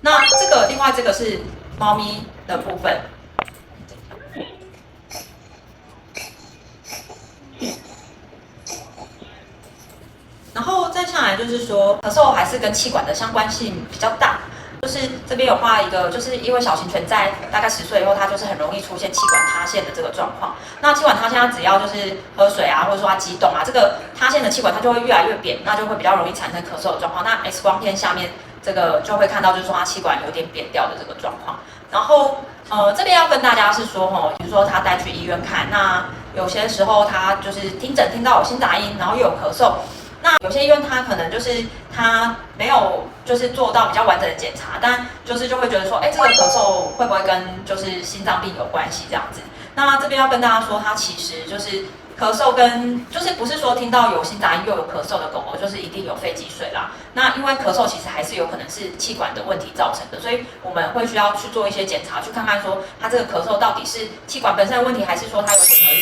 那另外这个是猫咪的部分。然后再下来就是说，咳嗽还是跟气管的相关性比较大。就是这边有画一个，就是因为小型犬在大概10岁以后，它就是很容易出现气管塌陷的这个状况。那气管塌陷，它只要就是喝水啊，或者说它激动啊，这个塌陷的气管它就会越来越扁，那就会比较容易产生咳嗽的状况。那 X 光片下面这个就会看到，就是说它气管有点扁掉的这个状况。然后这边要跟大家是说比如说他带去医院看，那有些时候他就是听诊听到有心杂音，然后又有咳嗽。那有些医院他可能就是他没有就是做到比较完整的检查，但就会觉得说，这个咳嗽会不会跟就是心脏病有关系这样子？那这边要跟大家说，它其实就是咳嗽跟就是不是说听到有心杂音又有咳嗽的狗狗就是一定有肺积水啦。那因为咳嗽其实还是有可能是气管的问题造成的，所以我们会需要去做一些检查，去看看说它这个咳嗽到底是气管本身的问题，还是说它有混合